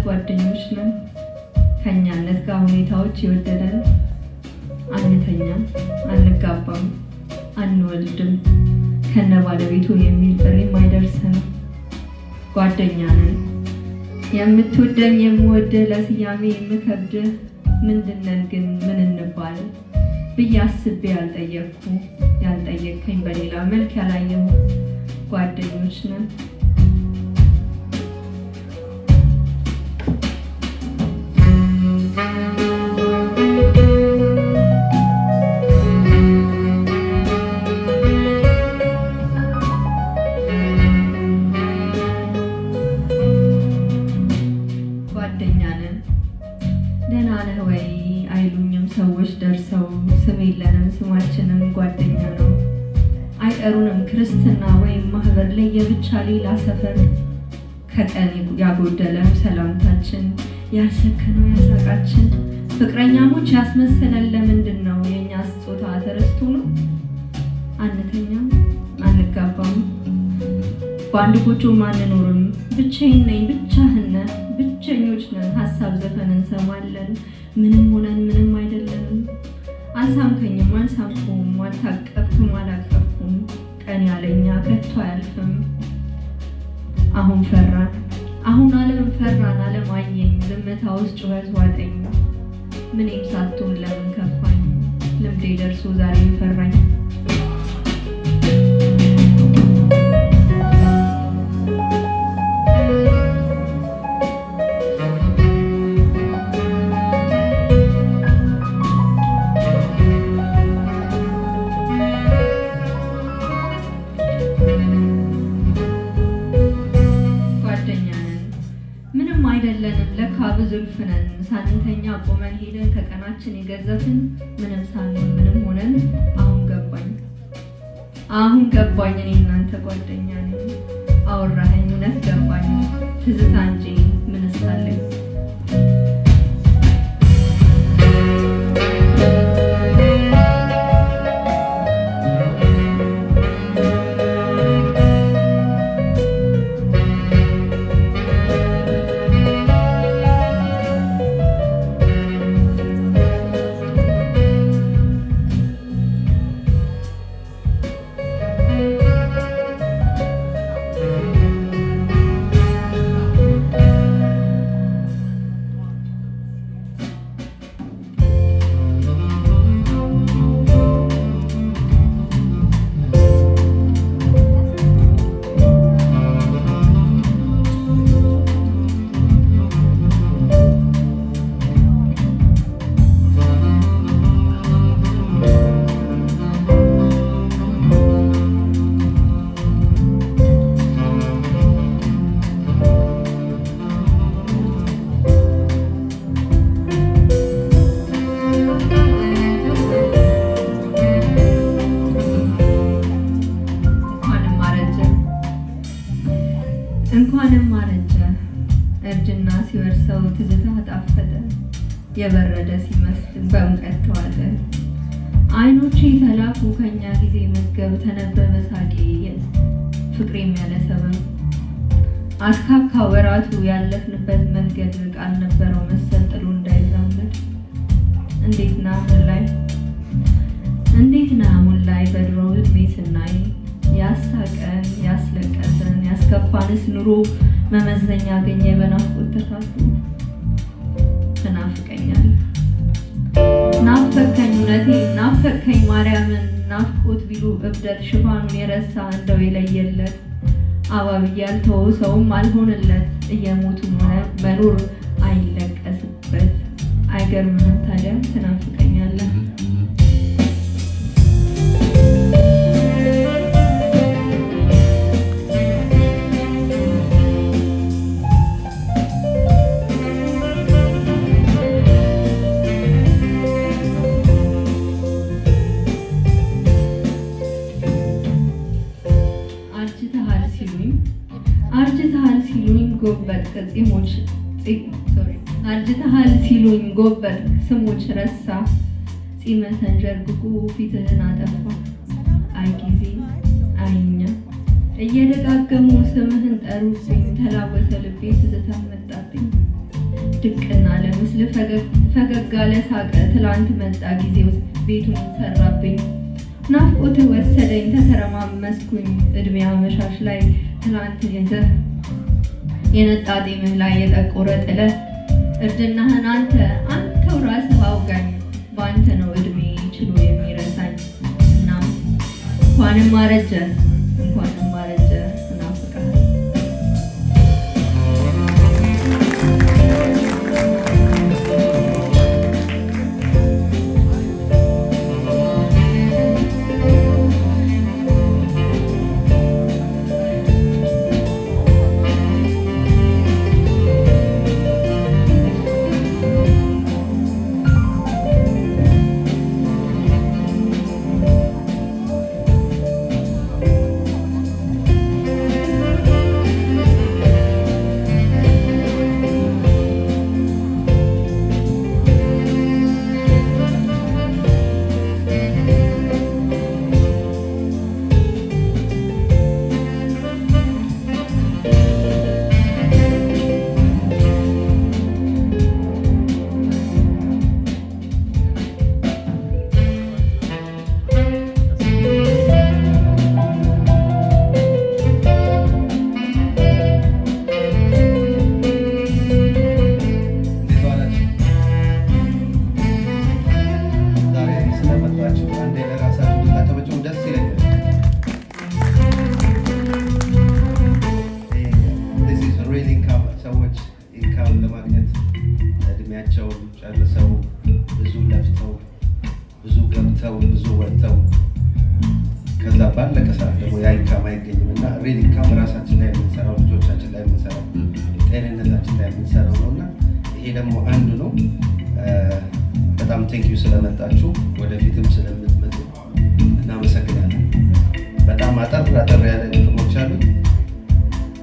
ጓደኞች ነን። ከኛነት ጋር ሁኔታዎች የወደደን አንተኛም፣ አንጋባም፣ አንወልድም ከነ ባለቤቱ የሚል ጥሪም አይደርሰንም። ጓደኛ ነን። የምትወደኝ የምወድህ ለስያሜ የምከብድህ ምንድነን ግን ምን እንባል ብዬ አስቤ ያልጠየቅከኝ በሌላ መልክ ያላየሁ ጓደኞች ነን። ጓደኛ ነን። ደህና ነህ ወይ አይሉኝም ሰዎች ደርሰው፣ ስም የለንም ስማችንም ጓደኛ ነው። አይጠሩንም ክርስትና ወይም ማህበር ለየብቻ ሌላ ሰፈር። ከቀን ያጎደለው ሰላምታችን፣ ያልሰከነው ያሳቃችን፣ ፍቅረኛሞች ያስመሰለን ለምንድን ነው? የእኛ ስጦታ ተረስቶ ነው? አንተኛም፣ አንጋባም፣ በአንድ ጎጆም አንኖርም። ብቻዬን ነኝ ብቻህን ነህ፣ ብቸኞች ነን። ሀሳብ ዘፈን እንሰማለን፣ ምንም ሆነን ምንም አይደለንም። አልሳምከኝም አልሳምኩም፣ አልታቀፍኩም አላቀፍኩም። ቀን ያለኛ ከቶ አያልፍም። አሁን ፈራን፣ አሁን ዓለም ፈራን፣ ዓለም አየኝ። ዝምታ ውስጥ ጩኸት ዋጠኝ። ምንም ሳትሆን ለምን ከፋኝ? ልምዴ ደርሶ ዛሬም ፈራኝ። አይደለንም ለካ ብዙ ልፍነን። ሳንተኛ ቆመን ሄደን ከቀናችን የገዘፍን ምንም ሳንሆን ምንም ሆነን። አሁን ገባኝ እኔ እናንተ ጓደኛ ነኝ። አወራኸኝ እውነት ገባኝ። ትዝታ እንጂ ምን እስካለኝ። እንኳንም አረጀ እርጅና ሲወርሰው ትዝታ ጣፈጠ። የበረደ ሲመስል በሙቀት ተዋለ። አይኖቼ ተላኩ ከኛ ጊዜ መዝገብ። ተነበበ ሳቄ ፍቅሬም ያለ ሰበብ። አስካካ ወራቱ ያለፍንበት መንገድ ቃል ነበረው መሰል ጥሎ እንዳይዛመድ። እንዴት ና አሁን ላይ በድሮ እድሜ ስናይ ያሳቀን ያስለቀሰን ያስከፋንስ ኑሮ መመዘኛ አገኘ በናፍቆት ተካቱ። ትናፍቀኛል ናፈከኝ እውነቴ ናፈከኝ ማርያምን። ናፍቆት ቢሉ እብደት ሽፋኑን የረሳ እንደው የለየለት። አባብዬ ያልተወው ሰውም አልሆንለት። እየሞቱ መኖር አይለቀስበት። አይገርምንም ታዲያ ትናፍቀኛለህ። አርጅተሃል ሲሉኝ ጎበጥ ስሞች ረሳ። ጺምህን ዠርግጎ ፊትህን አጠፋ። አይ ጊዜ አይኛ እየደጋገሙ ስምህን ጠሩብኝ። ተላወሰ ልቤ ትዝታ መጣብኝ። ድቅና ለምስል ፈገግ አለ ሳቀ ትላንት መጣ ጊዜው ቤቱን ሰራብኝ ናፍቆት ወሰደኝ ተተረማመስኩኝ እድሜ አመሻሽ ላይ ትላንት የነጣ ጤምህ ላይ የጠቆረ ጥለት እርድናህን አንተው ራስህ አውጋኝ በአንተ ነው እድሜ ችሎ የሚረሳኝ እናም እንኳንም አረጀ እናፍቃለሁ። ጨርሰው ብዙ ለፍተው ብዙ ገብተው ብዙ ወጥተው ከዛ ባለቀ ሰዓት ደግሞ ያ ኢንካም አይገኝም እና ሪል ኢንካም ራሳችን ላይ የምንሰራው ልጆቻችን ላይ የምንሰራው ጤንነታችን ላይ የምንሰራው ነው እና ይሄ ደግሞ አንዱ ነው። በጣም ቴንኪዩ ስለመጣችሁ ወደፊትም ስለምትመጡ እናመሰግናለን። በጣም አጠር ያለ ግጥሞች አሉ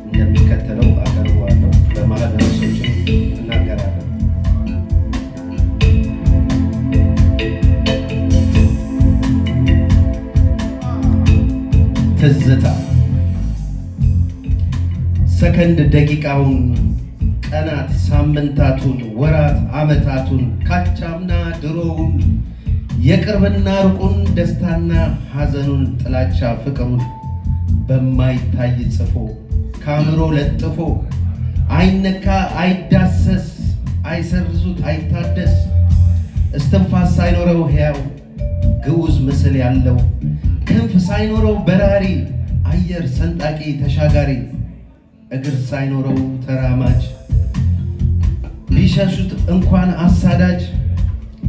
እንደሚከተለው አቀርበዋለሁ። በመሀል ርዕሶችን እናገራለን። ትዝታ ሰከንድ ደቂቃውን ቀናት ሳምንታቱን ወራት ዓመታቱን ካቻምና ድሮውን የቅርብና ሩቁን ደስታና ሐዘኑን ጥላቻ ፍቅሩን በማይታይ ጽፎ ካምሮ ለጥፎ አይነካ አይዳሰስ አይሰርዙት አይታደስ እስትንፋስ ሳይኖረው ሕያው ግዑዝ ምስል ያለው ክንፍ ሳይኖረው በራሪ አየር ሰንጣቂ ተሻጋሪ እግር ሳይኖረው ተራማጅ ቢሸሹት እንኳን አሳዳጅ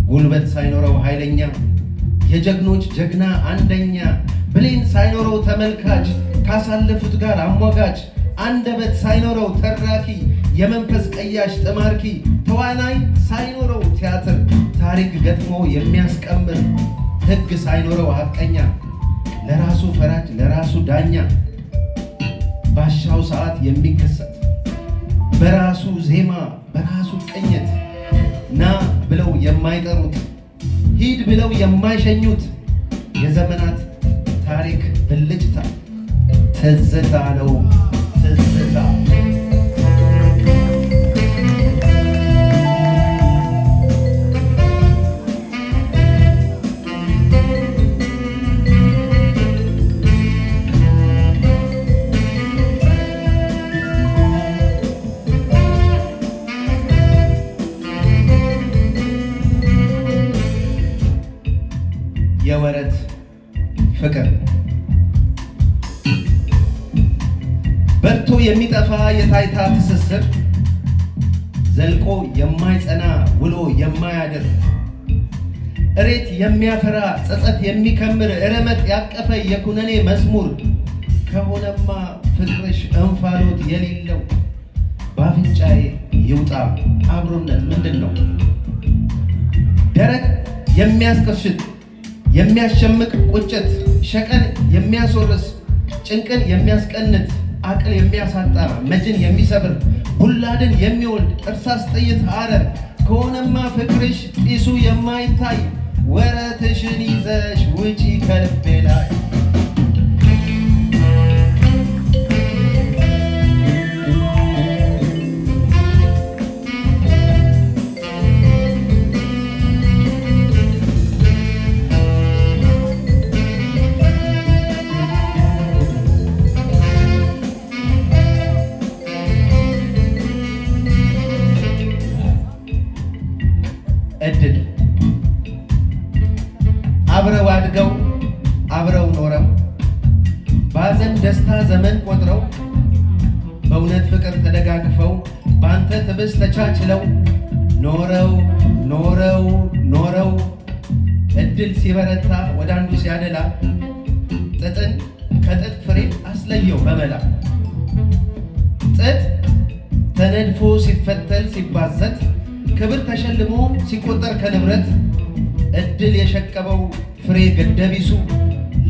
ጉልበት ሳይኖረው ኃይለኛ የጀግኖች ጀግና አንደኛ ብሌን ሳይኖረው ተመልካች ካሳለፉት ጋር አሟጋች አንደበት ሳይኖረው ተራኪ የመንፈስ ቀያሽ ጥማርኪ ተዋናይ ሳይኖረው ቲያትር ታሪክ ገጥሞ የሚያስቀምር ሕግ ሳይኖረው ሐቀኛ ለራሱ ፈራጅ ለራሱ ዳኛ ባሻው ሰዓት የሚከሰት በራሱ ዜማ በራሱ ቅኝት ና ብለው የማይጠሩት ሂድ ብለው የማይሸኙት የዘመናት ታሪክ ብልጭታ ትዝታ ነው ትዝታ። የወረት ፍቅር በርቶ የሚጠፋ የታይታ ትስስር ዘልቆ የማይጸና ውሎ የማያድር እሬት የሚያፈራ ጸጸት የሚከምር እረመት ያቀፈ የኩነኔ መዝሙር ከሆነማ ፍቅርሽ እንፋሎት የሌለው በአፍንጫዬ ይውጣ አብሮነት ምንድን ነው? ደረቅ የሚያስቀሽት የሚያሸምቅ ቁጭት ሸቀን የሚያስወርስ ጭንቅን የሚያስቀንት አቅል የሚያሳጣ መጅን የሚሰብር ቡላድን የሚወልድ እርሳስ ጥይት አረር ከሆነማ ፍቅርሽ ጢሱ የማይታይ ወረትሽን ይዘሽ ውጪ ከልቤ ላይ። እድል አብረው አድገው አብረው ኖረው ባዘን ደስታ ዘመን ቆጥረው በእውነት ፍቅር ተደጋግፈው በአንተ ትብስ ተቻችለው ኖረው ኖረው ኖረው እድል ሲበረታ ወደ አንዱ ሲያደላ ጥጥን ከጥጥ ፍሬ አስለየው በመላ ጥጥ ተነድፎ ሲፈተል ሲባዘት ክብር ተሸልሞ ሲቆጠር ከንብረት እድል የሸቀበው ፍሬ ገደቢሱ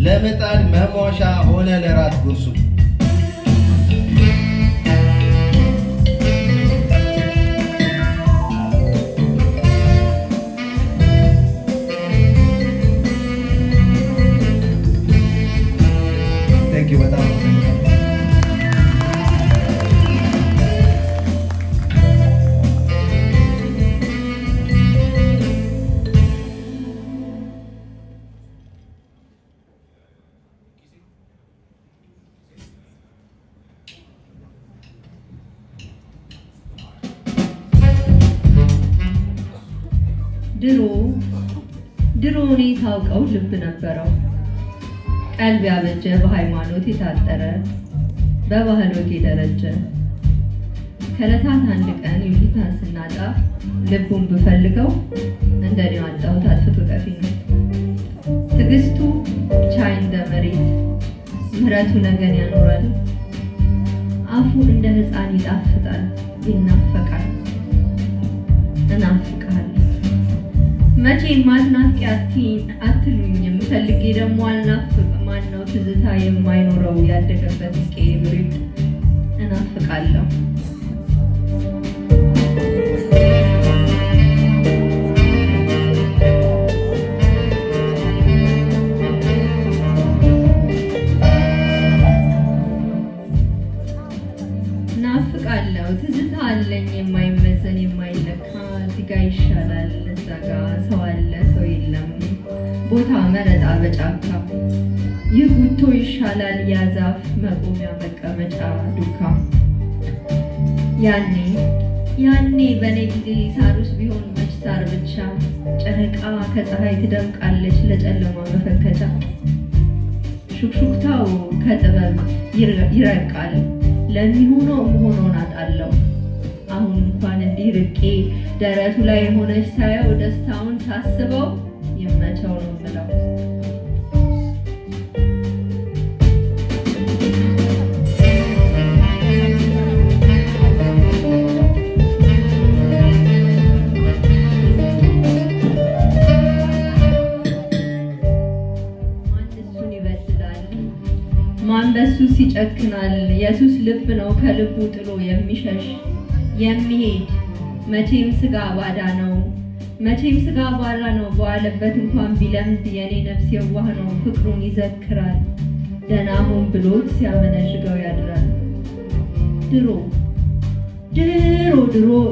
ለምጣድ መሟሻ ሆነ ለራት ጉርሱ። ድሮ እኔ ታውቀው ልብ ነበረው ቀልብ ያበጀ በሃይማኖት የታጠረ በባህሎት የደረጀ ከዕለታት አንድ ቀን ዩሊታን ስናጣ ልቡን ብፈልገው እንደኔው አጣሁት አጥፍቶ ጠፊ ነው። ትዕግስቱ ቻይ እንደ መሬት ምሕረቱ ነገን ያኖራል። አፉ እንደ ሕፃን ይጣፍጣል ይናፈቃል እናፍቃል። መቼም አትናፍቂ አትሉኝም ፈልጌ ደግሞ አልናፍቅ ማነው ትዝታ የማይኖረው ያደገበት ቄ ብሪድ እናፍቃለሁ። እናፍቃለሁ ትዝታ አለኝ የማይመዘን የማይለካ እዚጋ ይሻላል እዛ ጋ ሰው አለ ሰው የለም ቦታ መረጣ በጫካ ይህ ጉቶ ይሻላል ያዛፍ መቆሚያ መቀመጫ ዱካ። ያኔ በኔ ጊዜ ሳሩስ ቢሆን መች ሳር ብቻ ጨረቃ ከፀሐይ ትደምቃለች ለጨለማ መፈከቻ። ሹክሹክታው ከጥበብ ይረቃል ለሚሆነው መሆኑን አጣለው። አሁን እንኳን እንዲህ ርቄ ደረቱ ላይ ሆነች ሳየው ደስታውን ሳስበው ይመቸው ነው ብለው ማን በሱስ ይጨክናል? የሱስ ልብ ነው ከልቡ ጥሎ የሚሸሽ የሚሄድ መቼም ስጋ ባዳ ነው በዋለበት እንኳን ቢለምድ የኔ ነፍስ የዋህ ነው ፍቅሩን ይዘክራል ደህና ሁን ብሎት ሲያመነዥገው ያድራል። ድሮ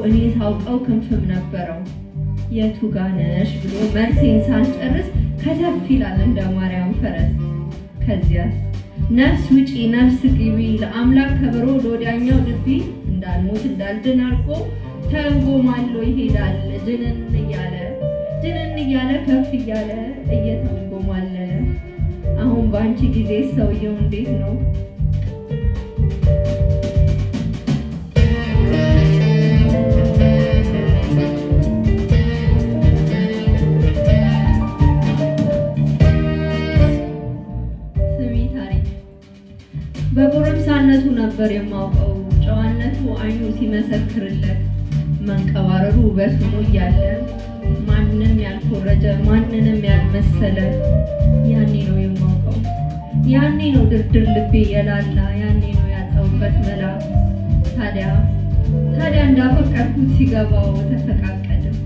እኔ ሳውቀው ክንፍም ነበረው የቱ ጋ ነሽ ብሎ መልሴን ሳልጨርስ ከተፍ ይላል እንደ ማርያም ፈረስ። ከዚያስ ነፍስ ውጪ ነፍስ ግቢ ለአምላክ ከብሮ ለወዲያኛው ልቢ እንዳልሞት እንዳልድን አርጎ ተንጎማሎ ይሄዳል ጅንን እያለ ከፍ እያለ እየተንጎማለ። አሁን በአንቺ ጊዜ ሰውየው እንዴት ነው? በጎረምሳነቱ ነበር የማውቀው ጨዋነቱ አይኑ ሲመሰክርለት መንቀባረሩ ውበት ሆኖ እያለ ማንንም ያልኮረጀ ማንንም ያልመሰለ ያኔ ነው የማውቀው። ያኔ ነው ድርድር ልቤ የላላ ያኔ ነው ያጣሁበት መላ። ታዲያ እንዳፈቀርኩት ሲገባው ተፈቃቀድም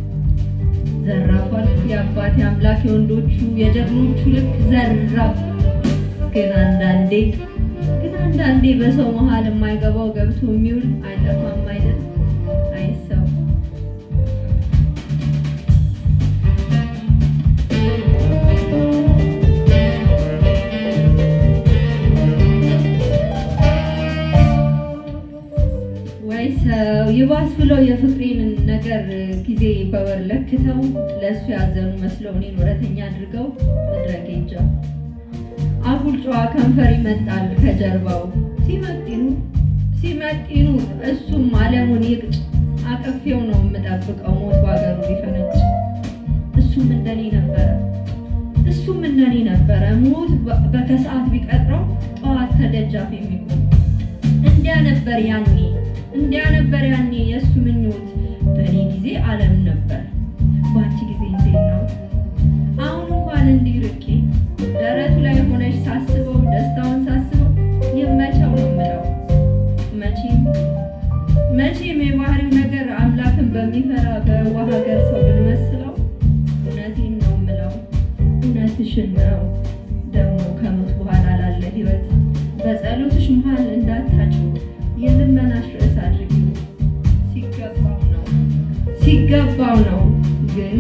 ዘራፏል የአባቴ አምላክ የወንዶቹ የጀግኖቹ ልክ ዘራፍ። ግን አንዳንዴ በሰው መሃል የማይገባው ገብቶ የሚውል አይጠፋም አይደል? አይሰው ወይ ሰው ይባስ ብለው የፍቅሬን ነገር ነገር ጊዜ በወር ለክተው ለእሱ ያዘኑ መስለው እኔን ወረተኛ አድርገው መድረክ ሄጃ አጉል ጨዋ ከንፈር ይመጣል ከጀርባው ሲመጢኑ እሱም ዓለሙን ይቅጭ አቀፌው ነው የምጠብቀው ሞት ባገሩ ቢፈነጭ። እሱም እንደኔ ነበረ ሞት በከሰዓት ቢቀጥረው ጠዋት ከደጃፍ የሚቆም እንዲያ ነበር ያኔ የእሱ ምኞት። በእኔ ጊዜ ዓለም ነበር በአንቺ ጊዜ እንዴት ነው? አሁን እንኳን እንዲህ ርቄ ደረቱ ላይ ሆነሽ ሳስበው ደስታውን ሳስበው ይመቸው ነው የምለው። መቼም የባህሪው ነገር አምላክን በሚፈራ በዋህ ሀገር ሰው ብንመስለው እውነቴን ነው የምለው። እውነትሽን ነው ደግሞ ከሞት በኋላ ላለ ህይወት በጸሎትሽ መሃል እንዳታጭው የልመናሽ ርዕስ አድርጊው። ሲገባው ነው ግን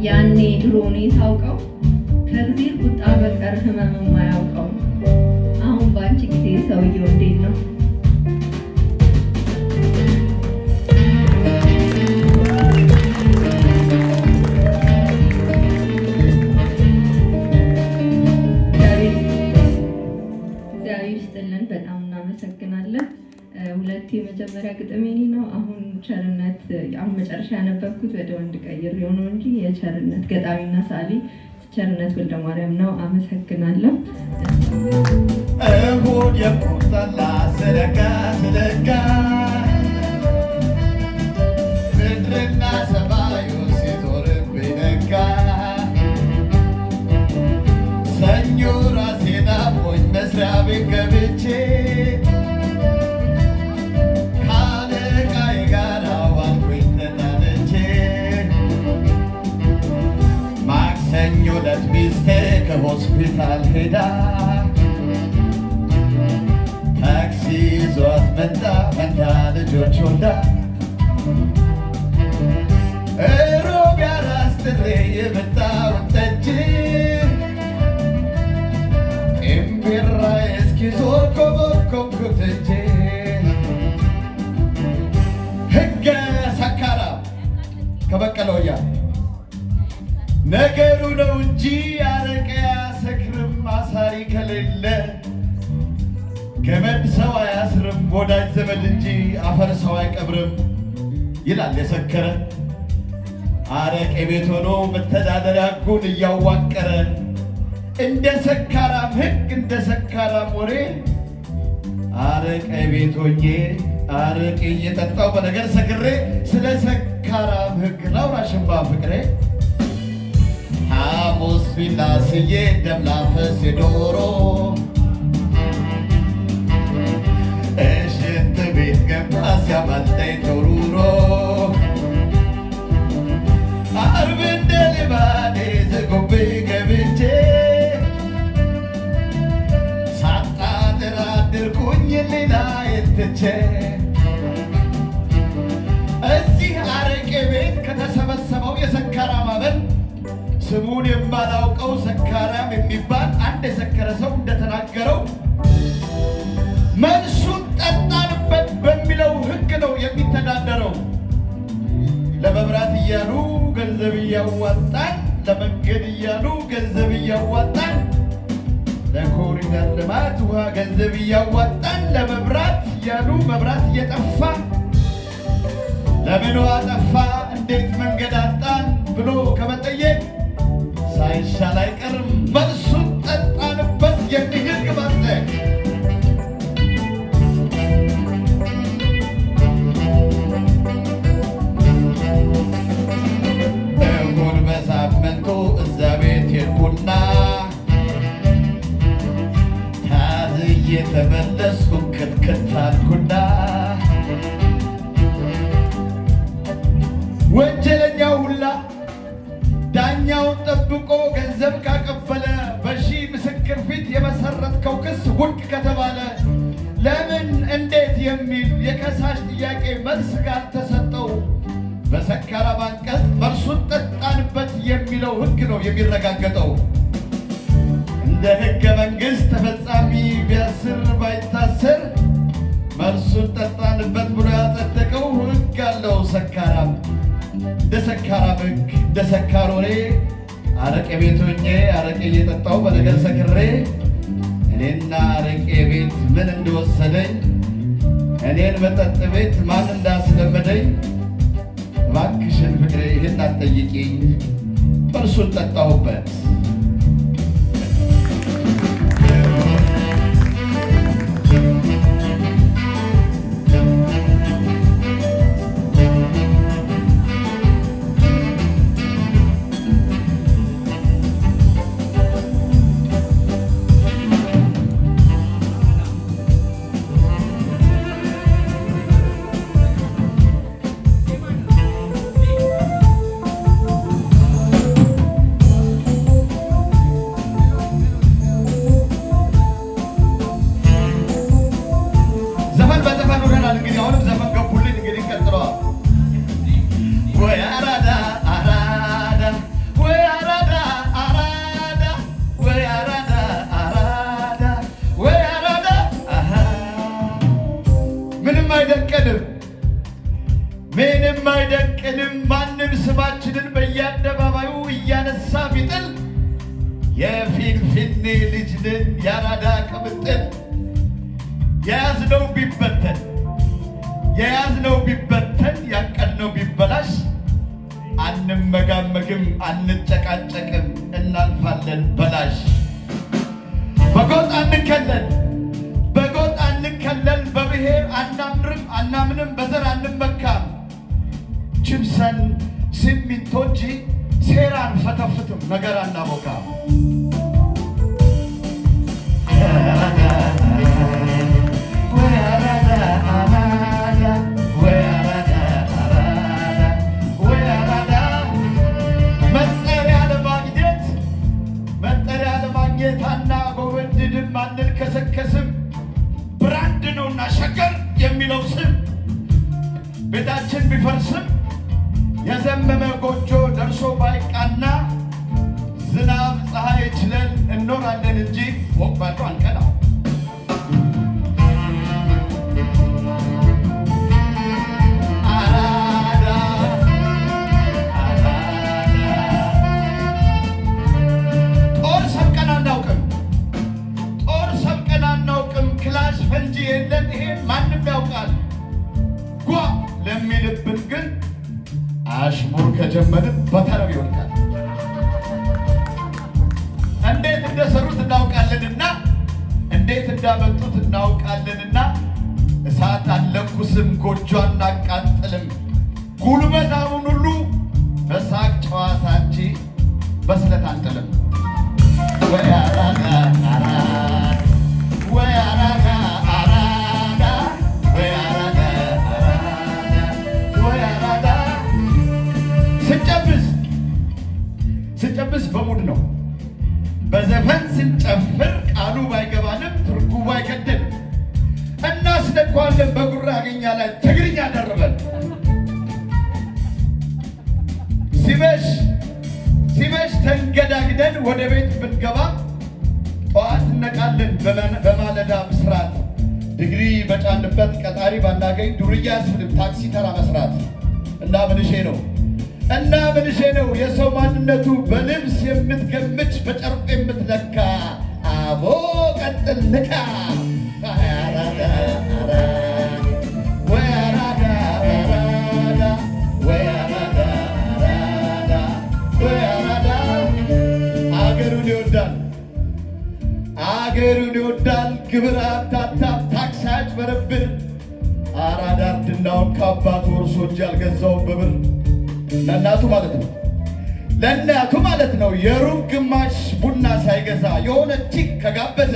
ያኔ ድሮ እኔ ሳውቀው ከእግዚአብሔር ቁጣ በቀር ህመም የማያውቀው። አሁን በአንቺ ጊዜ ሰውየው እንዴት ነው? እግዚአብሔር ይስጥልን። በጣም እናመሰግናለን። ሁለት የመጀመሪያ ግጥም የኔ ነው። አሁን ቸርነት አሁን መጨረሻ ያነበብኩት ወደ ወንድ ቀይሬው ነው እንጂ የቸርነት ገጣሚና ሰዓሊ ቸርነት ወልደማርያም ነው። አመሰግናለሁ። እሁድ የቁጠላ ስለጋ ምድርና ሰማዩ ሲዞርብኝ ነጋ። ሰኞ ራሴን አሞኝ መስሪያ ቤት ገብቼ ከአለቃዬ ጋር ዋልኩኝ ተናንቼ። ማክሰኞ ዕለት ሚስቴ ከሆስፒታል ሄዳ ታክሲ ይዟት መጣ መንታ ልጆች ወልዳ። እሮብ ያራስ ጥሬ የመጣሁት ጠጅ ጢምቢራ እስኪዞር ኮበኮብኩት እንጂ። ሕገ ሰካራም ከበቀለ ወያ ነገሩ ነው እንጂ አረቄ አያሰክርም። አሳሪ ከሌለ ገመድ ሰው አያስርም። ወዳጅ ዘመድ እንጂ አፈር ሰው አይቀብርም ይላል የሰከረ። አረቄ ቤት ሆኖ መተዳደሪያ ጉን እያዋቀረ እንደ ሰካራም ሕግ እንደ ሰካራም ወሬ አረቄ ቤት ሆኜ አረቄ እየጠጣው በነገር ሰክሬ ስለ ሰካራም ሕግ ላውራ ሽባ ፍቅሬ። ሐሙስ ቢላስዬ ደም ላፈስ የዶሮ እሽንት ቤት ገባ ሲያመልጠኝ ተሩሮ። ዓርብ እንደ ልማዴ ዘጉቤ ገብቼ ሳጣጥር አደርኩኝ ሌላ የትቼ። እዚህ አረቄ ቤት ከተሰበሰበው የሰካራም አበል ስሙን የማላውቀው ሰካራም የሚባል አንድ የሰከረ ሰው እንደተናገረው መልሱን ጠጣንበት በሚለው ሕግ ነው የሚተዳደረው። ለመብራት እያሉ ገንዘብ እያዋጣን፣ ለመንገድ እያሉ ገንዘብ እያዋጣን፣ ለኮሪደር ልማት ውሃ ገንዘብ እያዋጣን፣ ለመብራት እያሉ መብራት እየጠፋ ለምን ውሃ ጠፋ እንዴት መንገድ አጣን ብሎ ከመጠየቅ ሳይሻል አይቀርም መልሱን ጠጣንበት የሚል ሕግ ማጽደቅ። እሁድ በሳምንቱ እዛ ቤት ሄድኩና ታዝዬ ተመለስኩ ክትክት አልኩና። ወንጀለኛው ሁላ ዳኛውን ጠብቆ ገንዘብ ካቀበለ በሺህ ምስክር ፊት የመሰረትከው ክስ ውድቅ ከተባለ ለምን እንዴት የሚል የከሳሽ ጥያቄ መልስ ካልተሰጠው በሰካራም አንቀጽ መልሱን ጠጣንበት የሚለው ሕግ ነው የሚረጋገጠው። እንደ ሕገ መንግሥት ተፈጻሚ ቢያስር ባይታሰር መልሱን ጠጣንበት ብሎ ያጸደቀው ሕግ አለው ሰካራም። እንደ ሰካራም ሕግ እንደ ሰካር ወሬ አረቄ ቤት ሆኜ አረቄ እየጠጣሁ በነገር ሰክሬ እኔና አረቄ ቤት ምን እንደወሰደኝ እኔን መጠጥ ቤት ማን እንዳስለመደኝ እባክሽን ፍቅሬ ይህን አትጠይቂኝ መልሱን ጠጣሁበት። ምንም አይደንቅንም ማንም ስማችንን በየአደባባዩ እያነሳ ቢጥል የፊንፊኔ ልጅ ነን ያራዳ ቅምጥል። የያዝነው ቢበተን ያቀድነው ቢበላሽ አንመጋመግም አንጨቃጨቅም እናልፋለን በላሽ። በጎጥ አንከለል በብሔር አናምንም በዘር አንመካም። ችብሰን ሲሚንቶ እንጂ ሴራ አንፈተፍትም ነገር አናቦካም። መጠሪያ ለማግኘት አናጎበድድም አንልከሰከስም። ብራንድ ነውና ሸገር የሚለው ስም ቤታችን ቢፈርስም የዘመመ ጎጆ ደርሶ ባይቃና ዝናብ ፀሐይ ችለን እንኖራለን እንጂ ፎቅ ባዶ አንቀና። ጦር ሰብቀን አናውቅም ክላሽ ፈንጂ የለን ይሄን ማንም ያውቃል። ጓ ለሚልብን ግን አሽሙር ከጀመርን በተረብ ይወድቃል። እንዴት እንደሰሩት እናውቃለንና እንዴት እንዳመጡት እናውቃለንና እሳት አንለኩስም ጎጆ አናቃጥልም። ጉልበታሙን ሁሉ በሳቅ ጨዋታ እንጂ በስለት አንጥልም። ወይ አራዳ አራዳ ወይ አራዳ አራዳ ወይ አራዳ አራዳ ወይ አራዳ ስንጨብስ በሙድ ነው። በዘፈን ስንጨፍር ቃሉ ባይገባንም ትርጉሙ አይገድም። እናስነኳለን በጉራ አገኛ ላይ ትግርኛ ደርበን ሲመሽ ተንገዳግደን ወደ ቤት ብንገባ ጠዋት እነቃለን በማለዳ ምስራት። ድግሪ በጫንበት ቀጣሪ ባናገኝ ዱርያ ስልም ታክሲ ተራ መስራት። እና ምንሼ ነው የሰው ማንነቱ በልብስ የምትገምች በጨርቁ የምትለካ። አቦ ቀጥል ንካ አገሩን ይወዳል ግብር አታታ ታክስ አያጭበረብር። አራዳ እርድናውን ከአባቱ ወርሶ እንጂ አልገዛውም በብር። ለእናቱ ማለት ነው የሩብ ግማሽ ቡና ሳይገዛ የሆነ ቲክ ከጋበዘ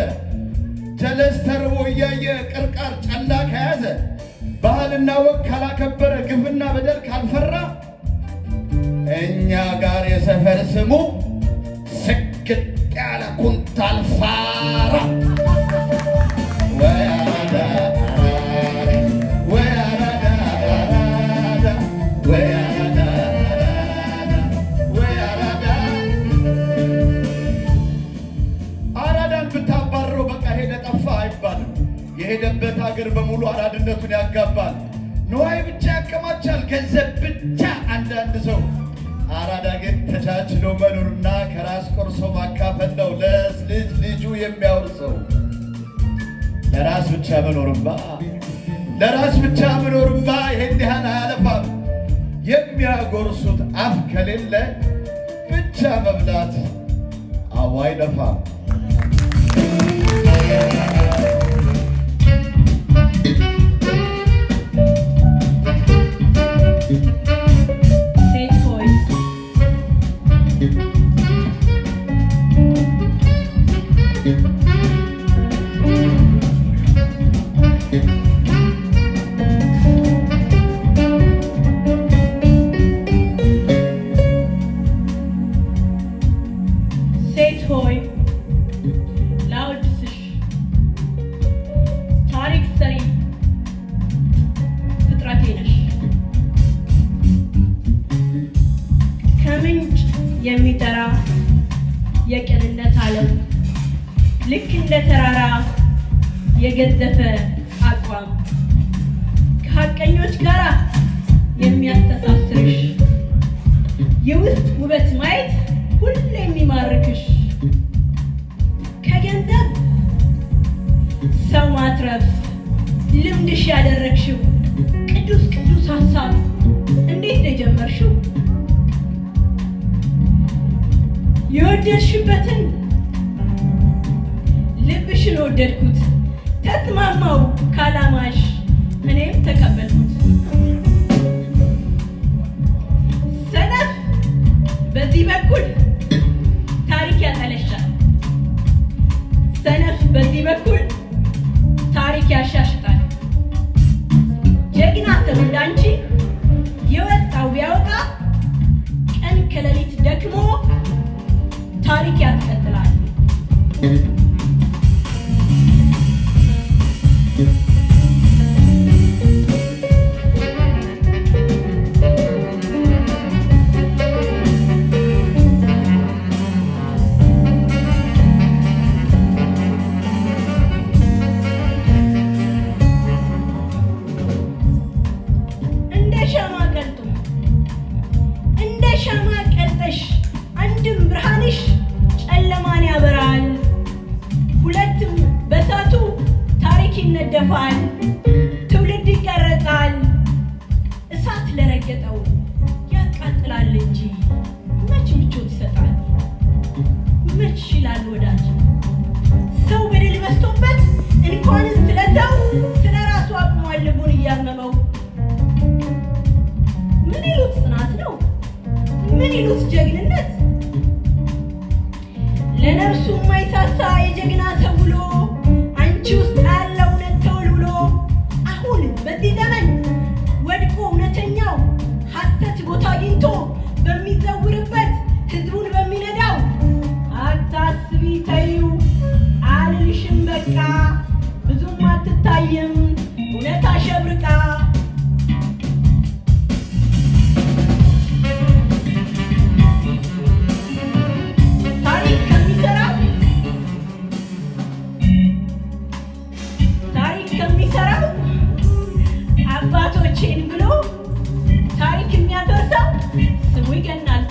ጀለስ ተርቦ እያየ ቅርቃር ጨላ ከያዘ ባህልና ወግ ካላከበረ ግፍና በደል ካልፈራ እኛ ጋር የሰፈር ስሙ ስግጥ ያለ ኩንታል ፋራ። የሄደበት ሀገር በሙሉ አራድነቱን ያጋባል። ንዋይ ብቻ ያከማቻል፣ ገንዘብ ብቻ አንዳንድ ሰው። አራዳ ግን ተቻችሎ መኖርና ከራስ ቆርሶ ማካፈል ነው ለልጅ ልጁ የሚያወርሰው። ለራስ ብቻ መኖርማ ይሄን ያህል አያለፋም። የሚያጎርሱት አፍ ከሌለ ብቻ መብላት አዋ አይለፋም። የሚጠራ የቅንነት ዓለም ልክ እንደ ተራራ የገዘፈ አቋም ከሐቀኞች ጋር የሚያስተሳስርሽ የውስጥ ውበት ማየት ሁሌ የሚማርክሽ ከገንዘብ ሰው ማትረፍ ልምድሽ ያደረግሽው ቅዱስ ሐሳብ እንዴት ነው የጀመርሽው? የወደድሽበትን ልብሽን ወደድኩት፣ ተስማማው ካላማሽ እኔም ተቀበልኩት። ሰነፍ በዚህ በኩል ታሪክ ያጠለሻል፣ ሰነፍ በዚህ በኩል ታሪክ ያሻሽጣል። ጀግና ሰው እንዳንቺ የወጣው ቢያወጣ ቀን ከሌሊት ደክሞ ታሪክ ያስቀጥላል። እንደ ሻማ ቀልጠሽ አንድም ብርሃንሽ ጨለማን ያበራል፣ ሁለትም በሳቱ ታሪክ ይነደፋል፣ ትውልድ ይቀረጻል። እሳት ለረገጠው ያቃጥላል እንጂ መች ምቾት ይሰጣል? መች ይላል ወዳጅ ሰው በደል በዝቶበት እንኳንስ ስለሰው ስለ ራሱ አቅሟል ልቡን እያመመው። ምን ይሉት ጽናት ነው? ምን ይሉት ጀግንነት? ለነፍሱ የማይሳሳ የጀግና ተብሎ አንቺ ውስጥ ያለው እውነት ተወልብሎ አሁን በዚህ ዘመን ወድቆ እውነተኛው ሐሰት ቦታ አግኝቶ በሚዘውርበት ህዝቡን በሚነዳው አታስቢ ተይው አልልሽም በቃ ብዙም አትታይም እውነት አሸብርቃ። አባቶቼን ብሎ ታሪክ የሚያደርሰው ስሙ ይገናል።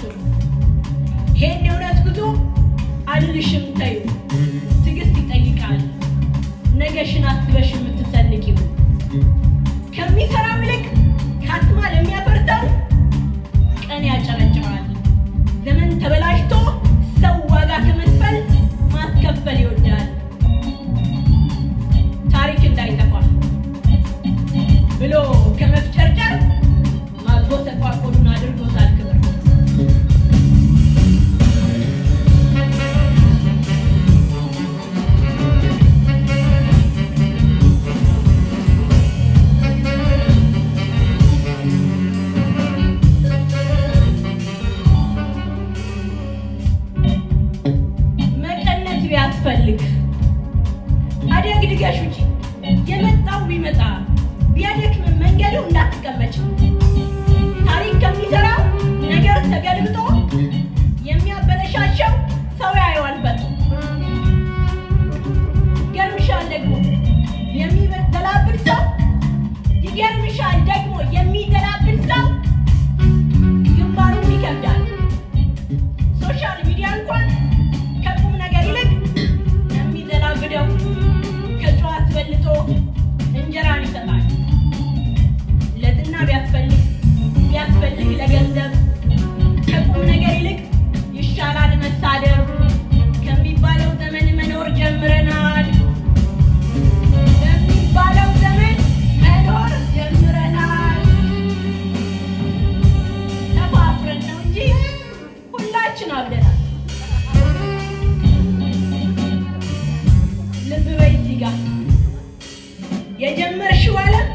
የጀመርሽው ዓለም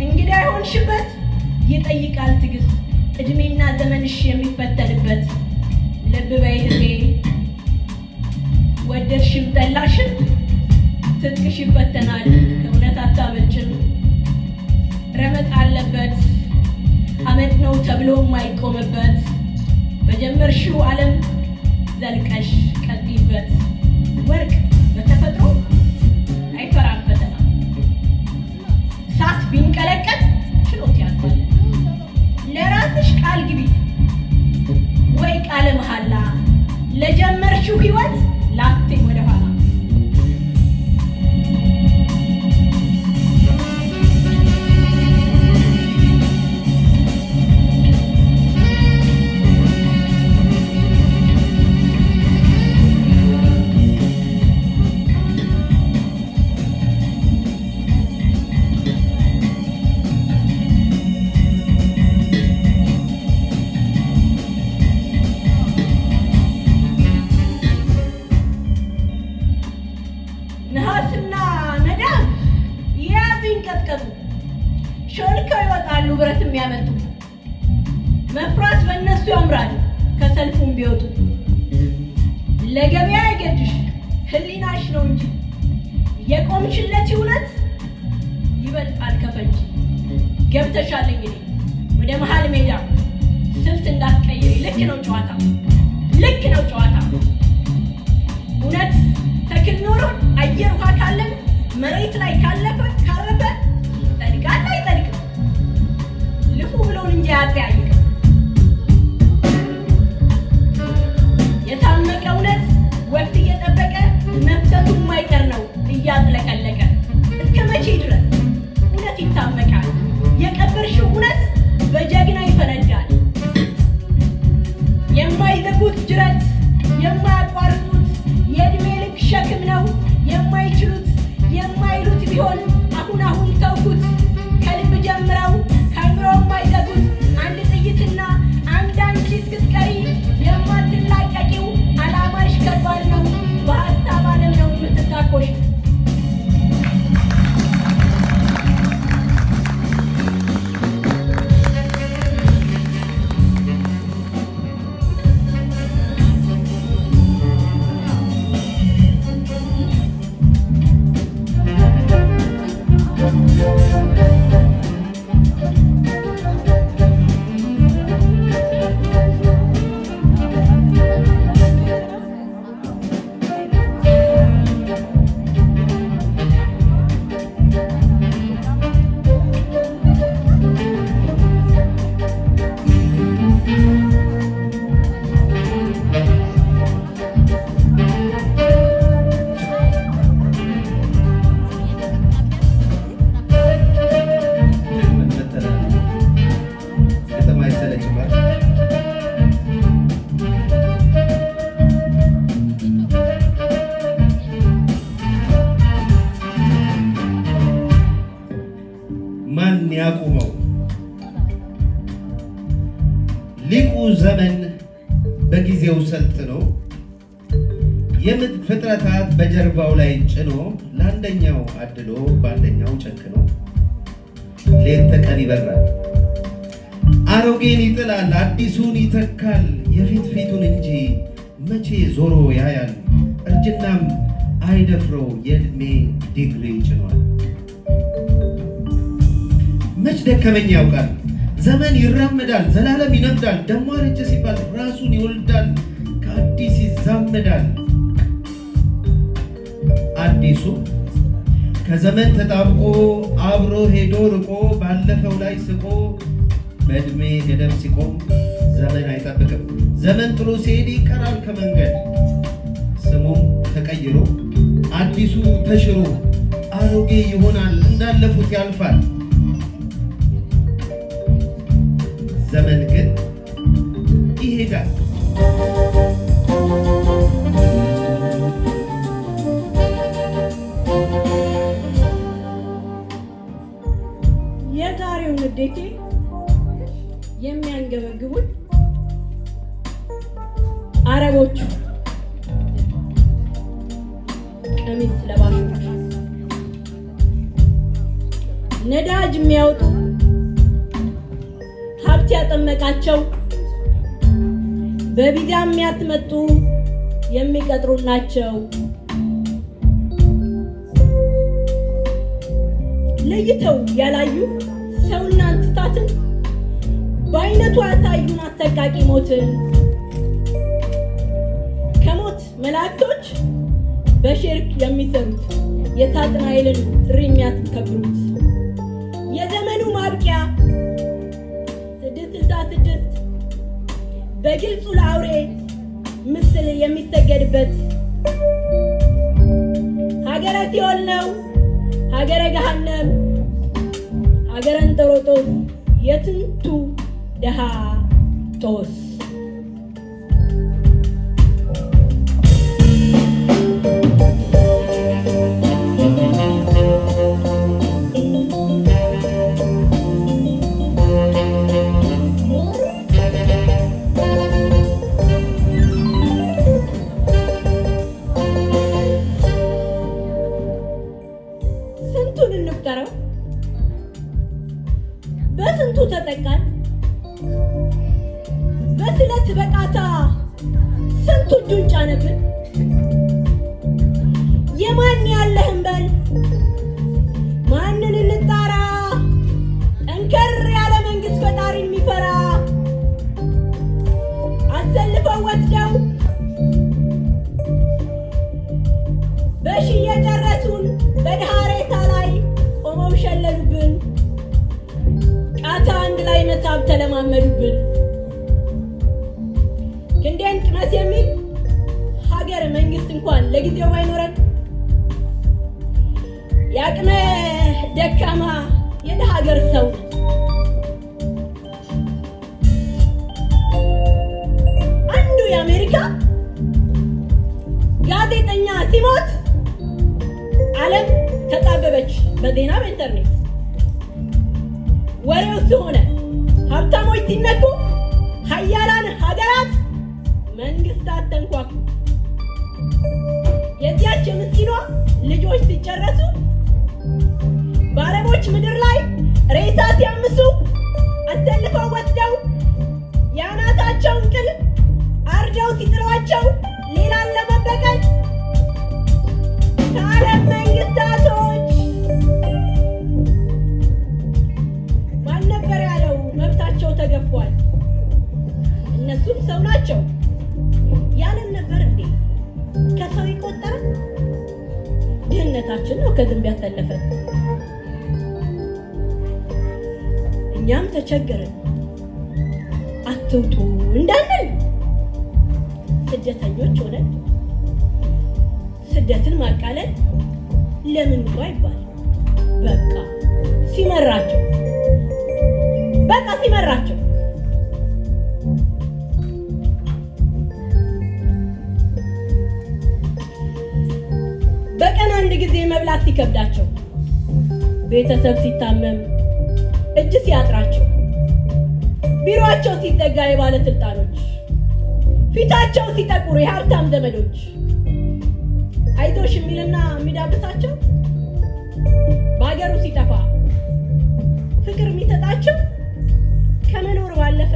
እንግዳ የሆንሽበት ይጠይቃል ትዕግስት እድሜና ዘመንሽ የሚፈተንበት። ልብ በይ እህቴ ወደድሽም ጠላሽም ትጥቅሽ ይፈተናል ከእውነት አታመልጭም። ረመጥ አለበት አመድ ነው ተብሎ የማይቆምበት በጀመርሽው ዓለም ዘልቀሽ ቀጥይበት። ወርቅ በተፈጥሮ አይፈራም ፈተና እሳት ቢንቀለቀል ችሎት ያልፋል። ለራስሽ ቃል ግቢ ወይ ቃለ መሐላ ለጀመርሽው ህይወት ላቴ ወደ ኋላ። ነሐስና መዳብ ያዙ ይንቀጥቀጡ ሾልከው ይወጣሉ ብረት የሚያመጡ። መፍራት በእነሱ ያምራል ከሰልፉም ቢወጡ። ለገበያ አይገድሽ ህሊናሽ ነው እንጂ የቆምሽለት እውነት ይበልጣል ከፈንጂ። ገብተሻል እንግዲህ ወደ መሃል ሜዳ ስልት እንዳትቀይሪ። ልክ ነው ጨዋታ ልክ ነው ጨዋታ። እውነት ተክል ኖሮን አየር ውሃ ካለን መሬት ላይ ካረፈ ይጠልቃል አይጠልቅም። ልፉ ብሎን እንጂ አያጠያይቅም። የታመቀ እውነት ወቅት እየጠበቀ መፍሰቱ የማይቀር ነው እያጥለቀለቀ። እስከ መቼ ድረስ እውነት ይታመቃል? የቀበርሽው እውነት በጀግና ይፈነዳል። የማይዘጉት ጅረት የማያቋርጡት የእድሜ ልክ ሸክም ነው የማይችሉት የማይሉት ቢሆን አሁን ተውኩት። ከልብ ጀምረው ከአይምሮ የማይዘጉት አንድ ጥይትና አንድ አንቺ እስክትቀሪ የማትላቀቂው ዓላማሽ ከባድ ነው። በሀሳብ ዓለም ነው የምትታኮሽ። ማን ያቁመው? ሊቁ ዘመን በጊዜው ሰልጥኖ የምድር ፍጥረታት በጀርባው ላይ ጭኖ ለአንደኛው አድሎ በአንደኛው ጨክኖ ሌት ተቀን ይበራል። አሮጌን ይጥላል አዲሱን ይተካል። የፊት ፊቱን እንጂ መቼ ዞሮ ያያል። እርጅናም አይደፍረው የእድሜ ዲግሪ ጭኗል። መች ደከመኝ ያውቃል ዘመን ይራመዳል ዘላለም ይነግዳል። ደሞ አረጀ ሲባል ራሱን ይወልዳል ከአዲስ ይዛመዳል። አዲሱ ከዘመን ተጣብቆ አብሮ ሄዶ ርቆ ባለፈው ላይ ስቆ በእድሜ ገደብ ሲቆም ዘመን አይጠብቅም። ዘመን ጥሎ ሲሄድ ይቀራል ከመንገድ ስሙም ተቀይሮ አዲሱ ተሽሮ አሮጌ ይሆናል እንዳለፉት ያልፋል። ዘመን ግን ይሄዳል። የዛሬው ንዴቴ የሚያንገበግቡት አረቦቹ ቀሚስ ለባሾች ነዳጅ የሚያወጡ ሀብት ያጠመቃቸው በቪዛ የሚያስመጡ የሚቀጥሩ ናቸው። ለይተው ያላዩ ሰውና እንስሳትን በአይነቱ ያሳዩን አሰቃቂ ሞትን ከሞት መላእክቶች በሽርክ የሚሰሩት የሳጥናኤልን ጥሪ የሚያስከብሩት የዘመኑ ማብቂያ 666 በግልጹ ለአውሬ ምስል የሚሰገድበት ሀገረ ሲኦል ነው፣ ሀገረ ገሃነም፣ ሀገረ እንጦሮጦስ የጥንቱ ደሃ ጦስ። ስንቱን እንቁጠረው? በስንቱ ተጠቃን? በስለት በቃታ ስንቱ እጁን ጫነብን? የማን ያለህን በል ማንን እንጣራ? ጠንከር ያለ መንግስት ፈጣሪን የሚፈራ አሰልፈው ወስደው በሺ የጨረሱን በድሃ ሬሳ ላይ ቆመው ሸለሉብን። ቃታ አንድ ላይ መሳብ ተለማመዱብን። ክንዴን ቅመስ የሚል ሀገር መንግስት እንኳን ለጊዜው ባይኖረን የአቅመ ደካማ የድሃ ሀገር ሰው አንዱ የአሜሪካ ጋዜጠኛ ሲሞት ዓለም ተጣበበች በዜና በኢንተርኔት። ወሬው ሲሆነ ሀብታሞች ሲነኩ ሀያላን ሀገራት መንግስታት ተንኳኩ። የዚያች የምስኪኗ ልጆች ሲጨረሱ በአረቦች ምድር ላይ ሬሳ ሲያምሱ አሰልፈው ወስደው የአናታቸውን ቅል አርደው ሲጥሏቸው ሌላን ለመበቀል ከዓለም መንግስታቶች ማን ነበር ያለው መብታቸው ተገፏል? እነሱም ሰው ናቸው ያለን ነበር እንዴ? ከሰው ይቆጠራል? ድህነታችን ነው ከዝንብ ያሰለፈን። እኛም ተቸገርን አትውጡ እንዳንል ስደተኞች ሆነን ስደትን ማቃለል ለምን ውጡ አይባል። በቃ ሲመራቸው በቀን አንድ ጊዜ መብላት ሲከብዳቸው፣ ቤተሰብ ሲታመም እጅ ሲያጥራቸው፣ ቢሮአቸው ሲዘጋ የባለስልጣኖች፣ ፊታቸው ሲጠቁር የሀብታም ዘመዶች አይዞሽ የሚልና የሚዳብሳቸው፣ በሀገሩ ሲጠፋ ፍቅር የሚሰጣቸው፣ ከመኖር ባለፈ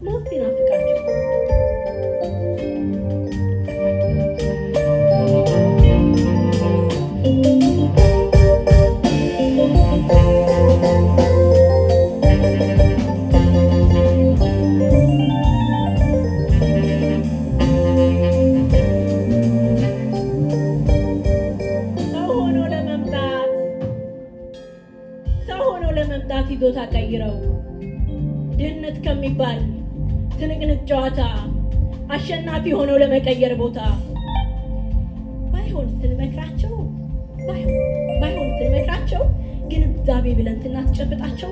ሞት ሲናፍቃቸው ይዞታ ቀይረው ድህነት ከሚባል ትንቅንቅ ጨዋታ አሸናፊ ሆነው ለመቀየር ቦታ ባይሆን ስንመክራቸው ግንዛቤ ብለን ስናስጨብጣቸው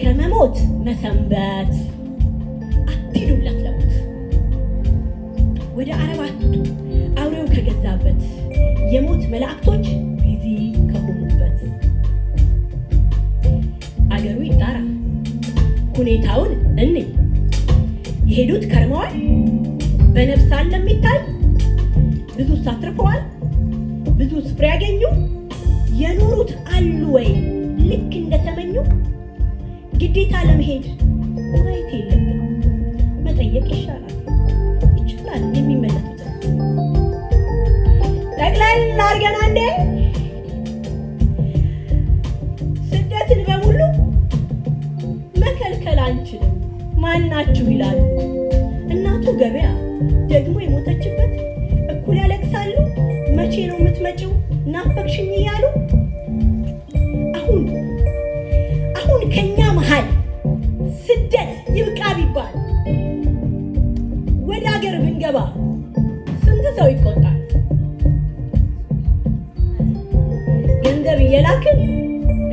ከመሞት መሰንበት አትሂዱለት ለሞት ወደ አረብ አትውጡ አውሬው ከገዛበት የሞት መላእክቶች ቢዚ ከሆኑበት አገሩ ይጣራ ሁኔታውን እንይ የሄዱት ከርመዋል በነፍስ ዓለም የሚታይ ብዙ አትርፈዋል ብዙ ስፍራ ያገኙ የኖሩት አሉ ወይ ልክ እንደተመኙ? ግዴታ ለመሄድ ማየት የለብንም መጠየቅ ይሻላል የሚመለሱት ጠቅላላ አድርገን አንዴ ስደትን በሙሉ መከልከል አንችልም ማናችሁ ይላሉ። እናቱ ገበያ ደግሞ የሞተችበት እኩል ያለቅሳሉ። መቼ ነው የምትመጪው ናፈቅሽኝ እያሉ አሁን ከኛ መሃል ስደት ይብቃ ቢባል ወደ ሀገር ብንገባ ስንት ሰው ይቆጣል? ገንዘብ እየላክን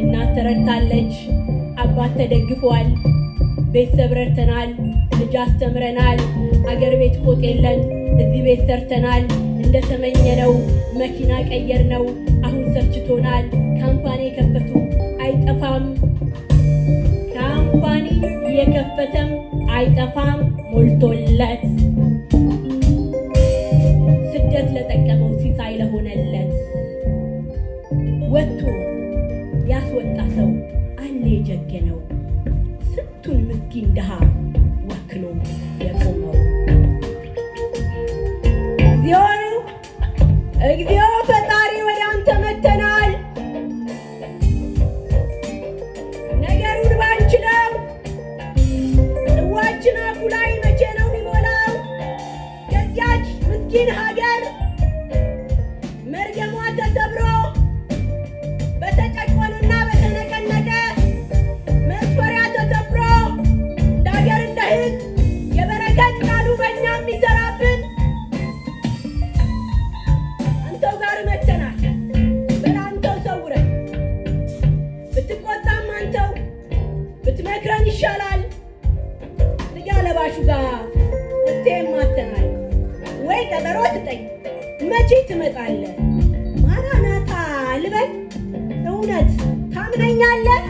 እናት ተረድታለች፣ አባት ተደግፏል፣ ቤተሰብ ረድተናል፣ ልጅ አስተምረናል፣ አገር ቤት ቆጥ የለን እዚህ ቤት ሰርተናል፣ እንደተመኘነው መኪና ቀየርነው፣ አሁን ሰልችቶናል። ካምፓኒ የከፈቱ አይጠፋም፣ ካምፓኒ የከፈተም አይጠፋም ሞልቶለት። ስደት ለጠቀመው ሲሳይ ለሆነለት ወጥቶ ያስወጣ ሰው አለ የጀገነው ስንቱን ምስኪን ድሃ ወክሎ የቆመው። እግዚኦ ፈጣሪ ወደ አንተ መተናል። ነገሩን ባንችለው ጽዋችን አፉ ላይ መቼ ነው የሚሞላው? ከዚያች ምስኪን ሀገር መርገሟ ተሰብሮ በተጨቆነና በተነቀነቀ መስፈሪያ ተሰብሮ እንደ ሀገር እንደ ሕዝብ የበረከት ቃሉ በእኛ የሚሰራብን አንተው ጋር መተናል። በላንተው ሰውረን ብትቆጣም አንተው ብትመክረን ይሻላል። ስጋ ለባሹ ጋር እስቴም ማተናል ወይ ቀጠሮ ትጠኝ መቼ ትመጣለህ? ማራናታ ልበል እውነት ታምነኛለህ?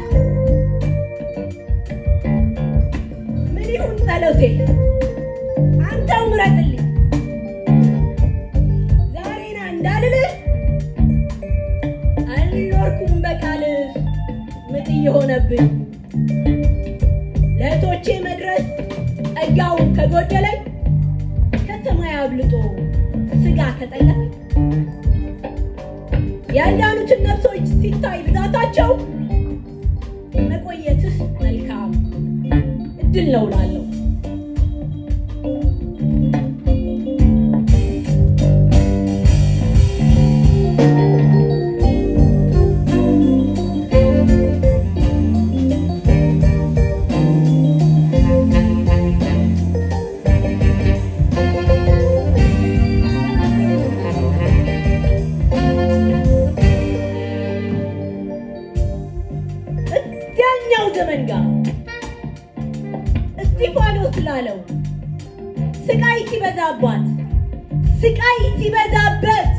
ምን ይሁን ጸሎቴ አንተው ምረጥልኝ። ዛሬና እንዳልልህ አልኖርኩም በቃልህ ምጥ እየሆነብኝ ለእህቶቼ መድረስ ጸጋው ከጎደለኝ ከሰማይ አብልጦ ስጋ ከጠለፈኝ ያልዳኑትን ነፍሶች ሲታይ ብዛታቸው መቆየትህ መልካም እድል ነው እላለሁ። ዘመን ጋር እስጢፋኖስ ላለው ስቃይ ሲበዛበት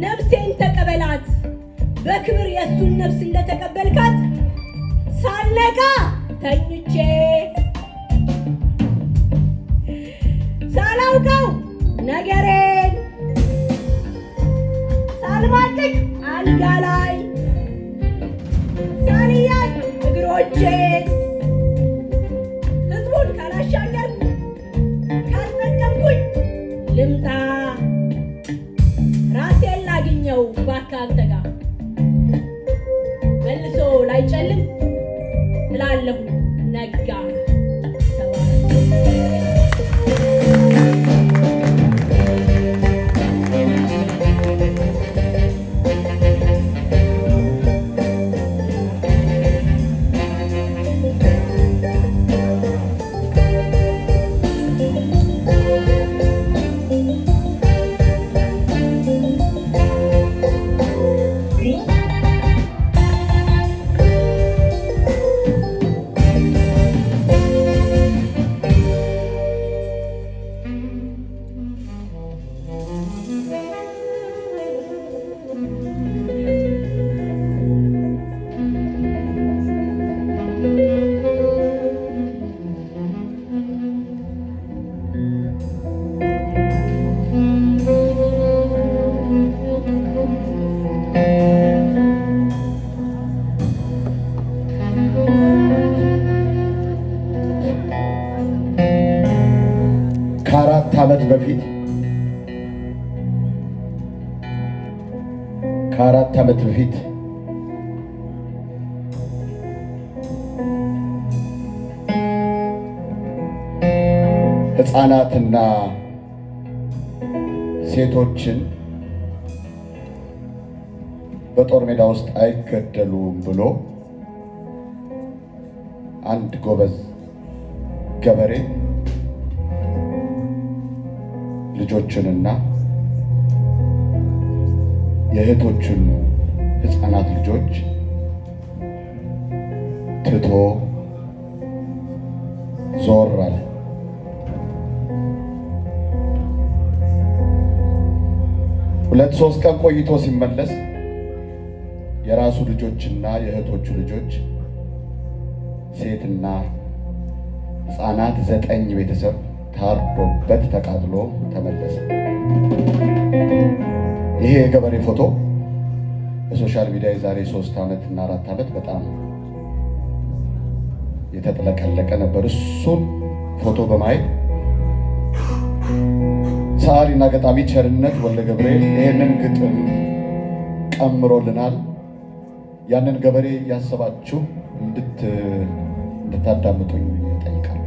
ነፍሴን ተቀበላት በክብር የእሱን ነፍስ እንደተቀበልካት ሳልነቃ ተኝቼ ሳላውቀው ነገሬን ሳልማቅቅ አልጋ ላይ ሳልያዝ እግሮቼን ህዝቡን ካላሻገርኩ ካልጠቀምኩኝ ልምጣ ራሴን ላግኘው እባክህ አንተ ጋር መልሶ ላይጨልም እላለሁ ነጋ ዓመት በፊት ከ4 ዓመት በፊት ሕፃናትና ሴቶችን በጦር ሜዳ ውስጥ አይገደሉም ብሎ አንድ ጎበዝ ገበሬ ልጆቹንና የእህቶቹን ሕፃናት ልጆች ትቶ ዞር አለ። ሁለት ሶስት ቀን ቆይቶ ሲመለስ የራሱ ልጆችና የእህቶቹ ልጆች ሴትና ሕፃናት 9 ቤተሰብ ታርዶበት ተቃጥሎ ተመለሰ። ይሄ የገበሬ ፎቶ በሶሻል ሚዲያ የዛሬ 3 ዓመት እና 4 ዓመት በጣም የተጥለቀለቀ ነበር። እሱን ፎቶ በማየት ሰዓሊና ገጣሚ ቸርነት ወልደ ገብርኤል ይህንን ግጥም ቀምሮልናል። ያንን ገበሬ እያሰባችሁ እንድታዳምጡኝ እጠይቃለሁ።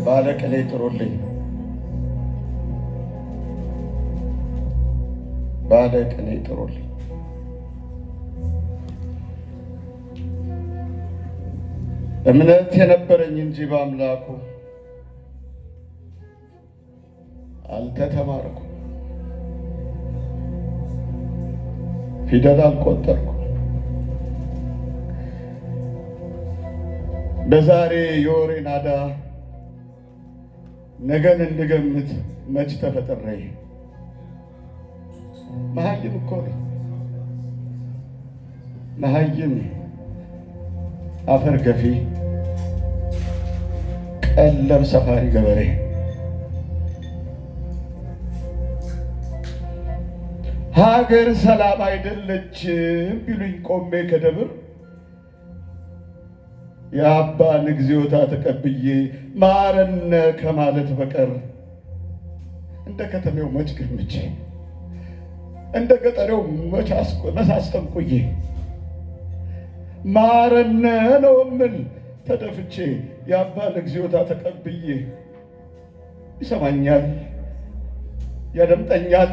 ባለቅኔ ጥሩልኝ፣ ባለቅኔ ጥሩልኝ። እምነት የነበረኝ እንጂ በአምላኩ አልተተማርኩ፣ ፊደል አልቆጠርኩ። በዛሬ የወሬ ናዳ ነገን እንድገምት መች ተፈጠረ። መሀይም እኮ ነኝ፣ መሀይም አፈር ገፊ ቀለብ ሰፋሪ ገበሬ። ሀገር ሰላም አይደለችም ቢሉኝ ቆሜ ከደብር የአባ ንግዚዮታ ተቀብዬ ማረነ ከማለት በቀር እንደ ከተሜው መች ገምቼ እንደ ገጠሬው መች አስጠንቁዬ ማረነ ነው የምል ተደፍቼ የአባ ንግዚዮታ ተቀብዬ። ይሰማኛል ያደምጠኛል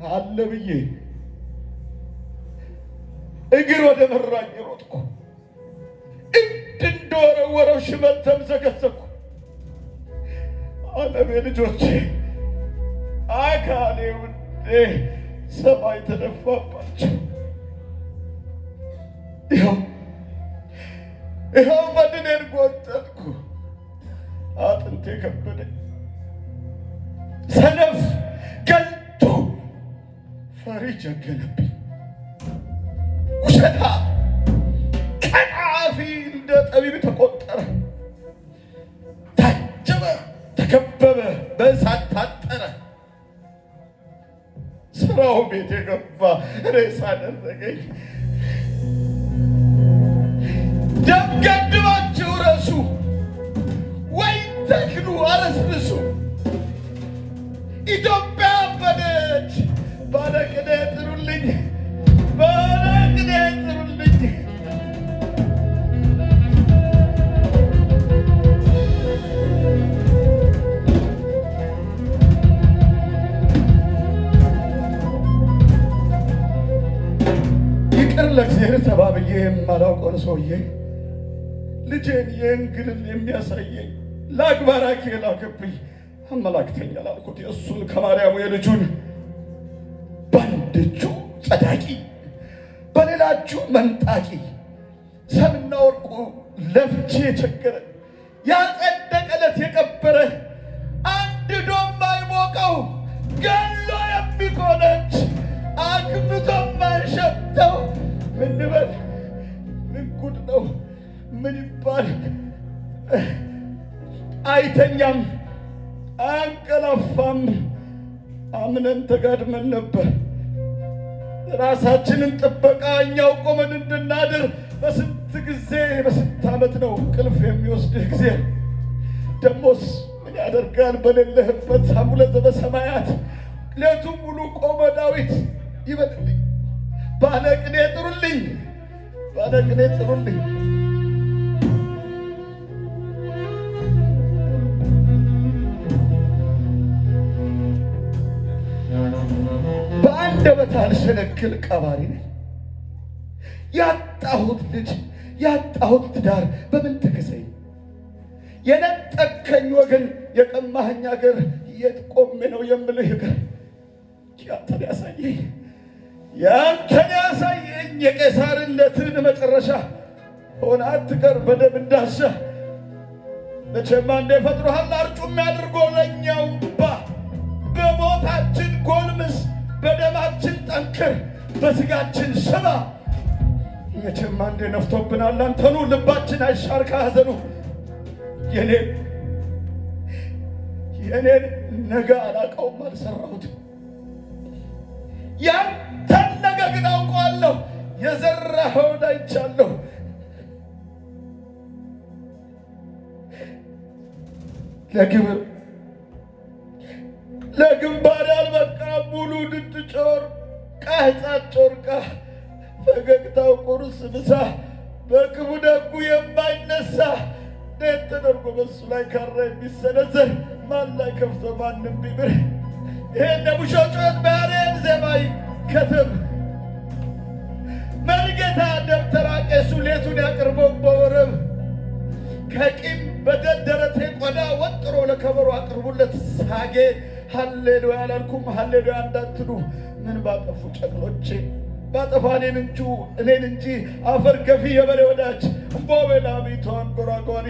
አለ ብዬ እግር ወደ መራኝ ሮጥኩ፣ እንደወረወረው ሽመል ተምዘገዘኩ። ዓለሜ ልጆቼ አካሌ ውዴ ሰማይ ተደፋባቸው። ይኸው በድኔን ጎጠጥኩ፣ አጥንቴ ከበደኝ። ሰነፍ ገልቶ ፈሪ ጀገነብኝ። ውሸታ ቀጣፊ እንደ ጠቢብ ተቆጠረ። ታጀበ ተከበበ በእሳት ታጠረ። ስራው ቤት የገባ ሬሳ አደረገኝ። ደም ገድባችሁ ረሱ ወይ ተክሉ አረስርሱ። ኢትዮጵያ አበደች። ባለቅኔ ጥሩልኝ፣ ባለቅኔ ጥሩልኝ። ይቅር ለእግዚአብሔር ተባብዬ የማላውቀውን ሰውዬ ልጄን የእንግልል የሚያሳየኝ ለአግባራኪ ላክብኝ አመላክተኛል አልኩት። የእሱን ከማርያሙ የልጁን በአንድ እጁ ጸዳቂ በሌላ እጁ መንጣቂ ሰምና ወርቁ ለፍቼ የቸገረ ያጸደቀ ዕለት የቀበረ አንድ ዶም ማይሞቀው ገሎ የሚቆነች አግብቶ ማይሸተው ምን በል ምን ጉድ ነው? ምን ይባል? አይተኛም አንቀላፋም። አምነን ተጋድመን ነበር። ራሳችንን ጥበቃ እኛው ቆመን እንድናድር በስንት ጊዜ በስንት ዓመት ነው እንቅልፍ የሚወስድህ ጊዜ። ደሞስ ምን ያደርጋል በሌለህበት አቡነ ዘበሰማያት ሌቱን ሙሉ ቆመ ዳዊት ይበልልኝ። ባለቅኔ ጥሩልኝ፣ ባለቅኔ ጥሩልኝ። በአንደበት አልሸነግል ቀባሪ ነኝ። ያጣሁት ልጅ ያጣሁት ትዳር በምን ተከሰኝ? የነጠከኝ ወገን የቀማኸኝ አገር የት ቆሜ ነው የምልህ ይቅር? ያንተን ያሳየኝ ያንተን ያሳየኝ የቄሳርነትን መጨረሻ ሆነ አትቀር በደም እንዳሻ። መቼም አንዴ ፈጥሮሃል አርጩሜ አድርጎ ለእኛው እምባ። በሞታችን ጎልምስ በደማችን ጠንክር በስጋችን ስማ። መቼም አንዴ ነፍቶብናል አንተኑ ልባችን አይሻር ከሐዘኑ። የኔን ነገ አላውቀውም አልሰራሁትም። ያንተን ነገ ግን አውቀዋለሁ። የዘራኸውን አይቻለሁ። ለግንባር ያልበቃ ሙሉ ድድ ጮርቃ ሕፃን ጮርቃ ፈገግታው ቁርስ ምሳ በክፉ ደጉ የማይነሳ እንዴት ተደርጎ በሱ ላይ ካራ የሚሰነዘር ማን ላይ ከፍቶ ማንም ቢምር ይሄን ሙሾ ጩኸት በያሬድ ዜማ ይከተብ። መርጌታ ደብተራ ቄሱ ሌቱን ያቅርበው በወረብ ከቂም በደል ደረቴ ቆዳ ወጥሮ ለከበሮ አቅርቡለት ሳጌ። ሃሌሉያ አላልኩም ሃሌሉያ እንዳትሉ ምን ባጠፉ ጨቅሎቼ ባጠፋ እኔን እንጂ አፈር ገፊ የበሬ ወዳጅ እምቦቤላሚቱ አንጎራጓሪ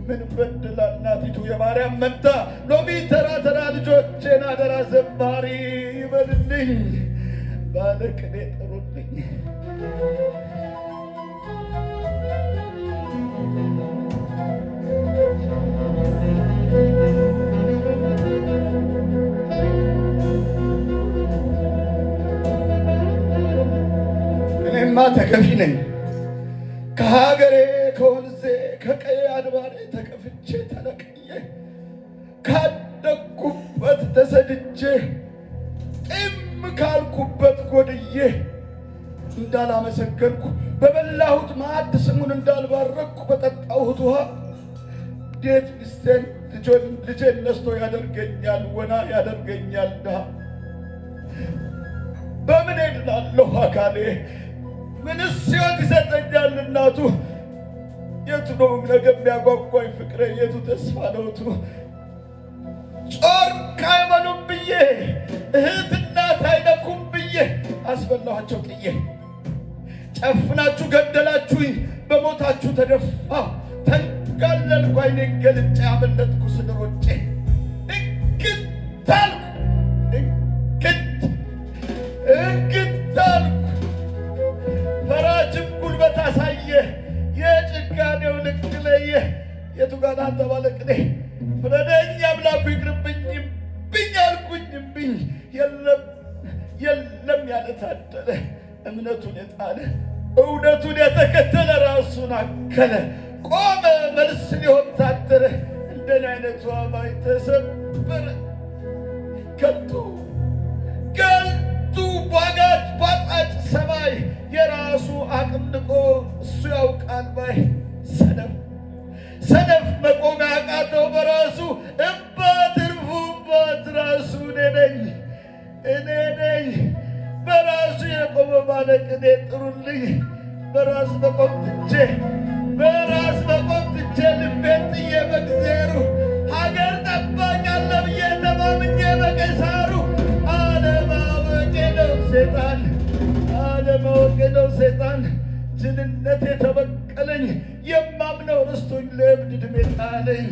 ምን በድላ እናቲቱ የማርያም መንታ ሎሚ ተራ ተራ ልጆቼን አደራ ዘማሪ ይበልልኝ ባለቅኔ ጥሩልኝ። እኔማ ተከፊ ነኝ ከሀገሬ ከወንዜ ከቀዬ አድባሬ ተከፍቼ ተነቅዬ ካደግኩበት ተሰድጄ ጢም ካልኩበት ጎድዬ እንዳላመሰገንኩ በበላሁት ማዕድ ስሙን እንዳልባረኩ በጠጣሁት ውሃ እንዴት ሚስቴን ልጄን ነስቶ ያደርገኛል ወና ያደርገኛል ድሃ። በምን እድናለሁ አካሌ ምንስ ሕይወት ይሰጠኛል እናቱ? የቱ ነው ነገ የሚያጓጓኝ ፍቅሬ የቱ ተስፋ ነውቱ? ጮርቃ አይበሉም ብዬ እህት እናት አይነኩም ብዬ አስበላኋቸው ጥዬ ጨፍናችሁ ገደላችሁኝ በሞታችሁ ተደፋሁ ተንጋለልኩ አይኔን ገልጬ አመለጥኩ ስንሮጬ እንግት አልኩ እንግት አልኩ ፈራጅም ጉልበት አሳየ የጭካኔው ልክ ለየ የቱ ጋር አንተ ባለቅኔ ፍረደኝ አምላኩ ይቅርብኝ ብኝ አልኩኝ ብኝ የለም ያለ ታደለ እምነቱን የጣለ እውነቱን የተከተለ ራሱን አከለ ቆመ መልስ ሊሆን ታደረ እንደኔ አይነቱ አማኝ ተሰበረ። ከንቱ ባጋጅ ባጣጭ ሰማይ የራሱ አቅም ንቆ እሱ ያውቃል ባይ ሰነፍ መቆም ያቃተው በራሱ እባት ራሱ እኔ ነኝ በራሱ የቆመ ባለቅኔ ጥሩልኝ። በራስ መቆም ትቼ ልቤን ጥዬ በእግዜሩ ሀገር ጠባቂ አለ ብዬ ተማምኜ በቄሳሩ አለማወቄ ነው ሴጣን ጅልነት የተበቀለኝ የማምነው ረስቶኝ ለእብድ ዕድሜ ጣለኝ።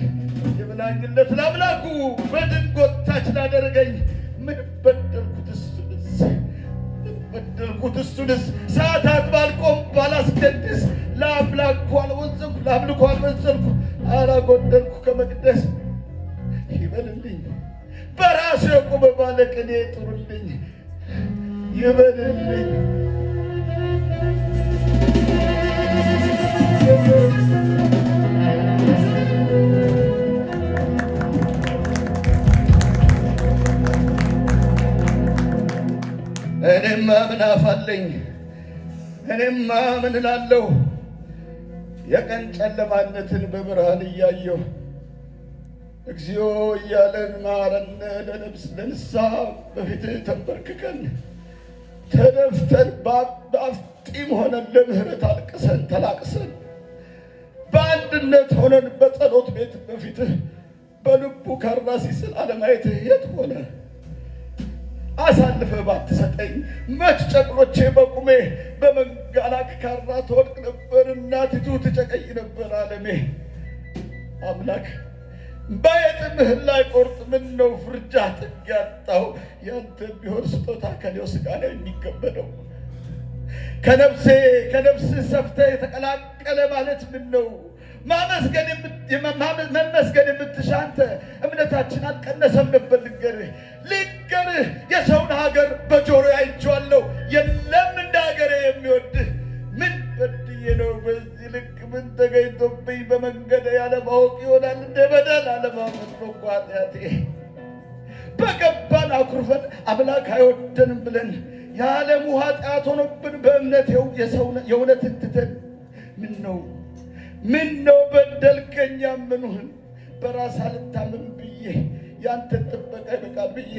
የብላኝነት ለአምላኩ በድን ጎታች ላደረገኝ ምን በደልኩት እሱንስ ሰዓታት ባልቆም ባላስቀድስ ለአምላኩ አልወዘንኩ ለአምልኮ አልወዘንኩ አላጎደልኩ ከመቅደስ ይበልልኝ በራሴ የቆመ ባለቅኔ ጥሩልኝ ይበልልኝ። እኔማ ምን አፋለኝ እኔማ ምን እላለሁ የቀን ጨለማነትን በብርሃን እያየሁ እግዚኦ እያለን ማረነ ለንስሐ በፊትህ ተንበርክከን ተደፍተን በአፍጢም ሆነን ለምህረት አልቅሰን ተላቅሰን በአንድነት ሆነን በጸሎት ቤት በፊትህ በልቡ ካራ ሲስል አለማየትህ የት ሆነ? አሳልፈህ ባትሰጠኝ መች ጨቅሎቼ በቁሜ በመንጋላክ ካራ ትወድቅ ነበር፣ እናቲቱ ትጨቀይ ነበር ዓለሜ። አምላክ ባየጥምህ ላይ ቆርጥ ምን ነው ፍርጃ ጥግ ያጣው ያንተ ቢሆን ስጦታ ከኔው ስጋ ነው የሚከበደው። ከነፍስህ ሰፍተህ የተቀላቀለ ማለት ምን ነው? መመስገን የምትሻ አንተ እምነታችን አልቀነሰም ነበር። ልንገርህ የሰውን ሀገር በጆሮ አይቼዋለሁ። የለም እንደ ሀገሬ የሚወድህ ምን በድዬ ነው በዚህ ልክ ምን ተገኝቶብኝ በመንገድ ያለማወቅ ይሆናል እንደ በደል አለማመን ነው ኃጢአቴ። በገባን አኩርፈን አምላክ አይወደንም ብለን የዓለሙ ኃጢአት ሆኖብን በእምነት የእውነትን ትተን ምን ነው በደልከኝ ያመኑህን በራስ አልታመን ብዬ ያንተን ጥበቃ ይበቃል ብዬ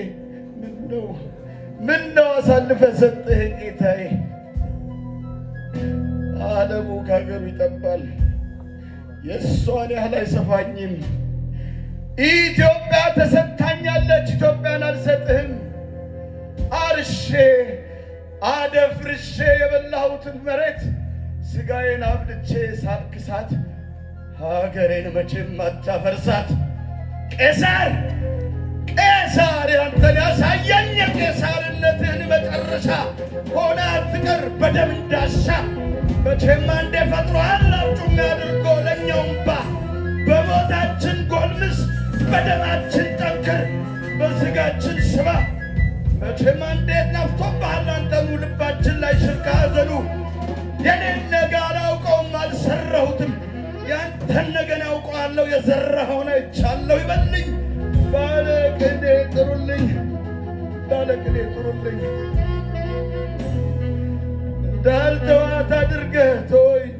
ምን ነው አሳልፈህ ሰጠህ ጌታዬ። ዓለሙ ከሀገሩ ይጠባል የእሷን ያህል አይሰፋኝም። ኢትዮጵያ ተሰጥታኛለች ኢትዮጵያን አልሰጥህም። አርሼ አደፍርሼ የበላሁትን መሬት ስጋዬን አብልቼ ሳልክሳት ሀገሬን መቼም አታፈርሳት። ቄሳር ያንተን ያሳየኝ የቄሳርነትህን መጨረሻ ሆነ አትቀር በደም እንዳሻ። መቼም አንዴ ፈጥሮሃል አብጩም ያድርጎ ለእኛው እምባ። በሞታችን ጎልምስ በደማችን ጠንክር በስጋችን ስባ። መቼም አንዴ ነፍቶብሃል አንተኑ ልባችን ላይ ሽርካ አዘሉ። የኔን ነገ አላውቀውም አልሰራሁትም ያንተን ነገን አውቀዋለሁ የዘራኸውን አይቻለሁ ይበልኝ። ባለቅኔ ጥሩልኝ እንዳልተዋት አድርገህ ተወኝ።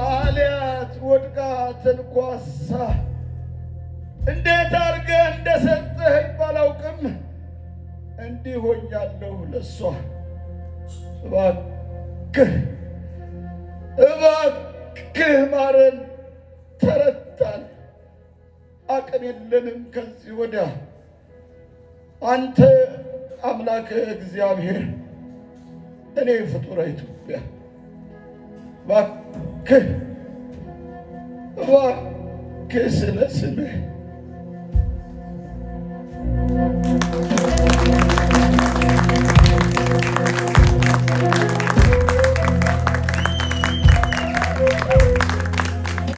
አልያት ወድቃ ተንኳሳ እንዴት አድርገህ እንደሰጠኸኝ ባላውቅም እንዲህ ሆኛለሁ ለሷ። እባክህ ማረን፣ ተረታን፣ አቅም የለንም ከዚህ ወዲያ። አንተ አምላክ እግዚአብሔር፣ እኔ ፍጡረ ኢትዮጵያ። እባክህ ስለ ስምህ